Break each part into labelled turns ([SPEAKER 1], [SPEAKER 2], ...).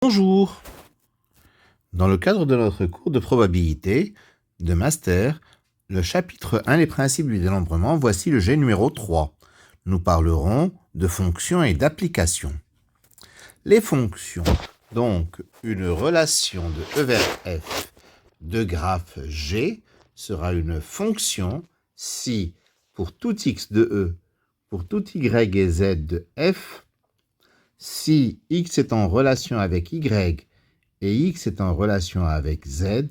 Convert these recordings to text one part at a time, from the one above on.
[SPEAKER 1] Bonjour. Dans le cadre de notre cours de probabilité de master, le chapitre 1, les principes du dénombrement, voici le G numéro 3. Nous parlerons de fonctions et d'applications. Les fonctions, donc une relation de E vers F de graphe G sera une fonction si pour tout x de E, pour tout y et z de F, si x est en relation avec y et x est en relation avec z,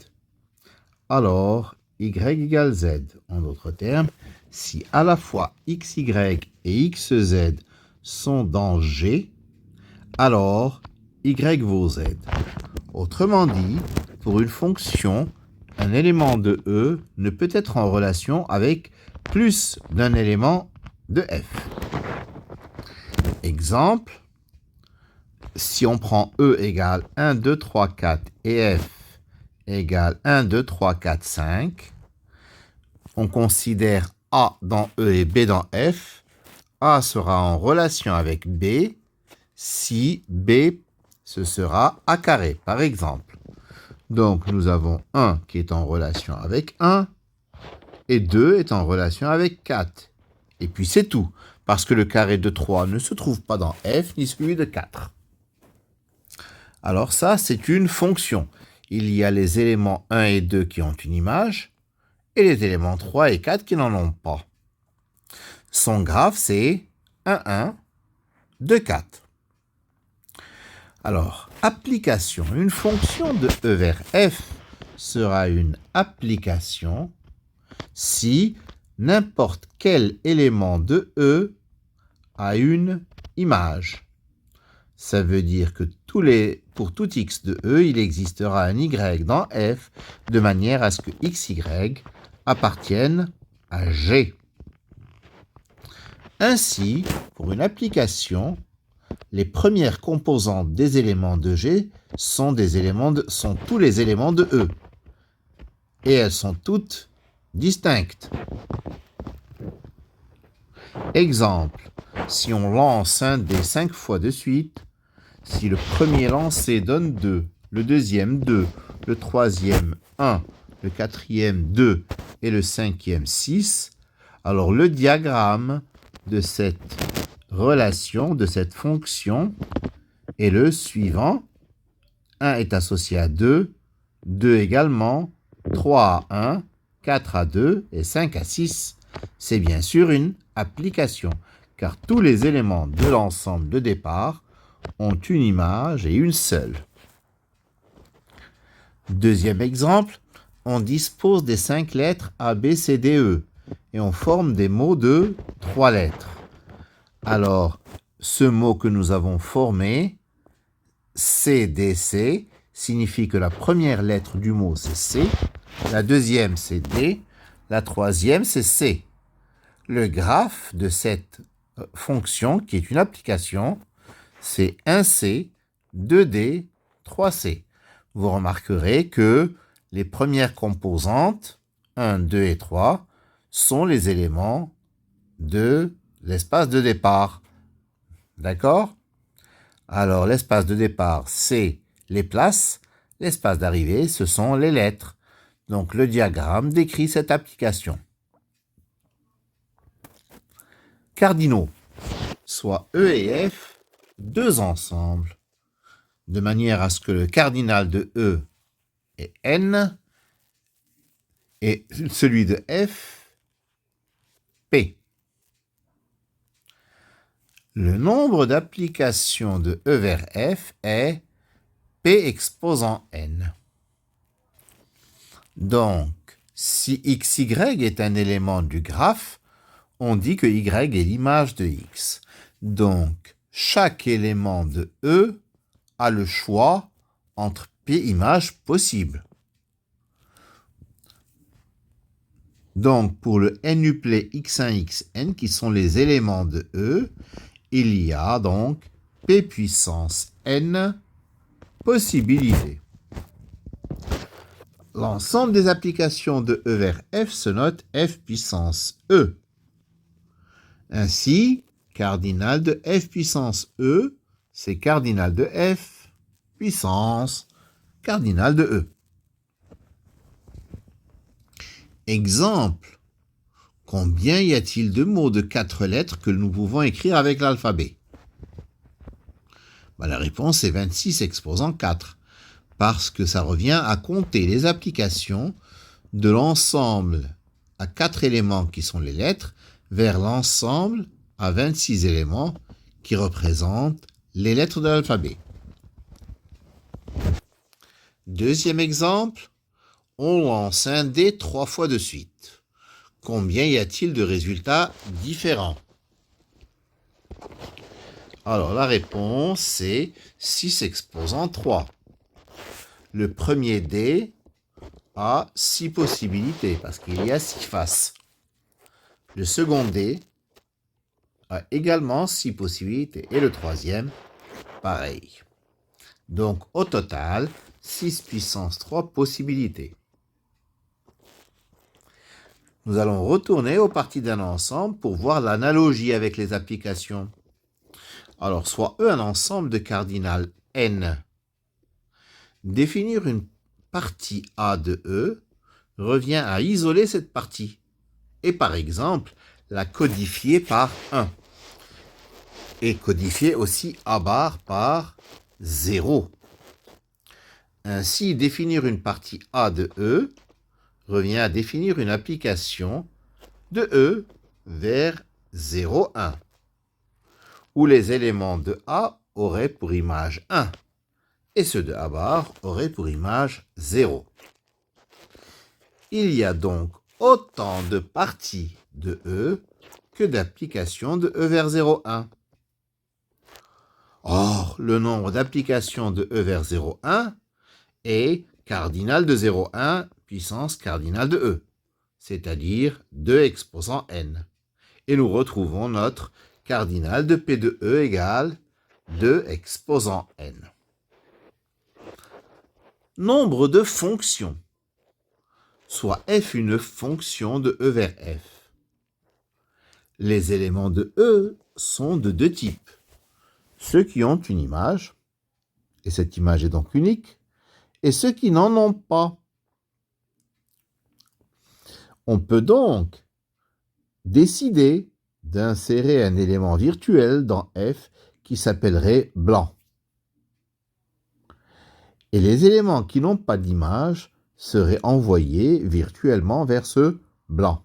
[SPEAKER 1] alors y égale z. En d'autres termes, si à la fois xy et xz sont dans G, alors y vaut z. Autrement dit, pour une fonction, un élément de E ne peut être en relation avec plus d'un élément de F. Exemple, si on prend E égale 1, 2, 3, 4 et F égale 1, 2, 3, 4, 5, on considère A dans E et B dans F, A sera en relation avec B si B, ce sera A carré, par exemple. Donc, nous avons 1 qui est en relation avec 1 et 2 est en relation avec 4. Et puis, c'est tout, parce que le carré de 3 ne se trouve pas dans F ni celui de 4. Alors ça, c'est une fonction. Il y a les éléments 1 et 2 qui ont une image et les éléments 3 et 4 qui n'en ont pas. Son graphe, c'est 1, 1, 2, 4. Alors, application. Une fonction de E vers F sera une application si n'importe quel élément de E a une image. Ça veut dire que pour tout x de E, il existera un y dans F de manière à ce que xy appartienne à G. Ainsi, pour une application, les premières composantes des éléments de G sont tous les éléments de E. Et elles sont toutes distinctes. Exemple, si on lance un dé 5 fois de suite, si le premier lancé donne 2, le deuxième 2, le troisième 1, le quatrième 2 et le cinquième 6, alors le diagramme de cette relation, de cette fonction, est le suivant. 1 est associé à 2, 2 également, 3 à 1, 4 à 2 et 5 à 6. C'est bien sûr une application, car tous les éléments de l'ensemble de départ ont une image et une seule. Deuxième exemple, on dispose des 5 lettres A, B, C, D, E et on forme des mots de 3 lettres. Alors, ce mot que nous avons formé, C, D, C, signifie que la première lettre du mot c'est C, la deuxième c'est D, la troisième c'est C. Le graphe de cette fonction, qui est une application, c'est 1C, 2D, 3C. Vous remarquerez que les premières composantes, 1, 2 et 3, sont les éléments de l'espace de départ. D'accord ? Alors, l'espace de départ, c'est les places. L'espace d'arrivée, ce sont les lettres. Donc, le diagramme décrit cette application. Cardinaux, soit E et F, deux ensembles, de manière à ce que le cardinal de E est N et celui de F, P. Le nombre d'applications de E vers F est P exposant N. Donc, si XY est un élément du graphe, on dit que Y est l'image de X. Donc, chaque élément de E a le choix entre P images possibles. Donc, pour le n-uplet x1, xn, qui sont les éléments de E, il y a donc P puissance n possibilités. L'ensemble des applications de E vers F se note F puissance E. Ainsi, cardinal de F puissance E, c'est cardinal de F puissance cardinale de E. Exemple. Combien y a-t-il de mots de 4 lettres que nous pouvons écrire avec l'alphabet? La réponse est 26 exposant 4, parce que ça revient à compter les applications de l'ensemble à 4 éléments qui sont les lettres vers l'ensemble à 26 éléments qui représentent les lettres de l'alphabet. Deuxième exemple, on lance un dé 3 fois de suite. Combien y a-t-il de résultats différents? Alors la réponse c'est 6 exposant 3. Le premier dé a 6 possibilités parce qu'il y a 6 faces. Le second dé a également 6 possibilités et le troisième, pareil. Donc au total, 6 puissance 3 possibilités. Nous allons retourner aux parties d'un ensemble pour voir l'analogie avec les applications. Alors, soit E un ensemble de cardinal n. Définir une partie A de E revient à isoler cette partie et par exemple la codifier par 1 et codifier aussi A bar par 0. Ainsi, définir une partie A de E revient à définir une application de E vers 0, 1, où les éléments de A auraient pour image 1 et ceux de A bar auraient pour image 0. Il y a donc autant de parties de E que d'applications de E vers 0, 1. Or, le nombre d'applications de E vers 0, 1 est cardinal de 0, 1 puissance cardinale de E, c'est-à-dire 2 exposant n. Et nous retrouvons notre cardinal de P de E égale 2 exposant n. Nombre de fonctions, soit f une fonction de E vers f. Les éléments de E sont de deux types. Ceux qui ont une image, et cette image est donc unique, et ceux qui n'en ont pas. On peut donc décider d'insérer un élément virtuel dans f qui s'appellerait blanc. Et les éléments qui n'ont pas d'image seraient envoyés virtuellement vers ce blanc.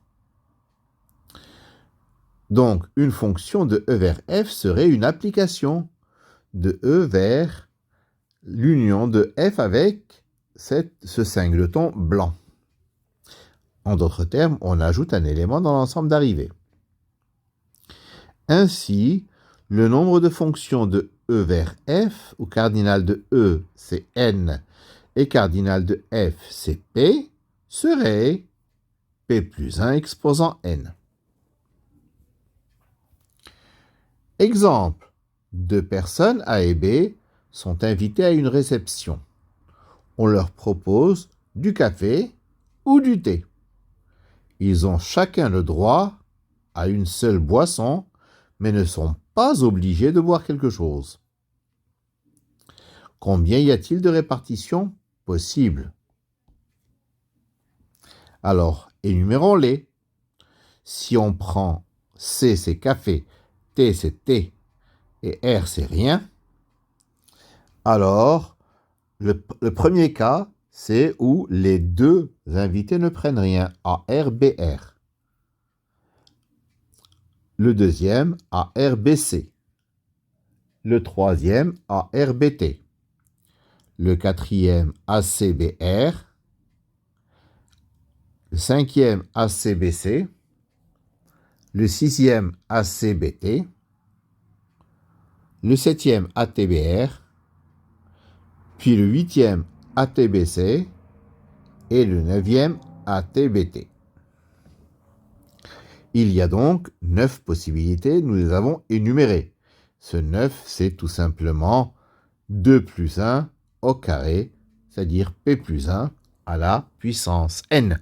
[SPEAKER 1] Donc, une fonction de E vers f serait une application de E vers l'union de f avec ce singleton blanc. En d'autres termes, on ajoute un élément dans l'ensemble d'arrivée. Ainsi, le nombre de fonctions de E vers f, où cardinal de E c'est n et cardinal de f c'est p, serait p plus 1 exposant n. Exemple, deux personnes A et B sont invitées à une réception. On leur propose du café ou du thé. Ils ont chacun le droit à une seule boisson, mais ne sont pas obligés de boire quelque chose. Combien y a-t-il de répartitions possibles? Alors, énumérons-les. Si on prend C, c'est café, T, c'est thé, et R, c'est rien, alors, le premier cas, c'est où les deux invités ne prennent rien, AR, BR. Le deuxième, AR, BC. Le troisième, AR, BT. Le quatrième, AC, BR. Le cinquième, AC, BC. Le sixième, AC, BT. Le septième, ATBR. Puis le huitième, ATBC. Et le neuvième, ATBT. Il y a donc 9 possibilités, nous les avons énumérées. Ce 9, c'est tout simplement 2 plus 1 au carré, c'est-à-dire P plus 1 à la puissance n.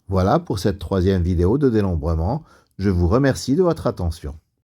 [SPEAKER 1] Voilà pour cette troisième vidéo de dénombrement. Je vous remercie de votre attention.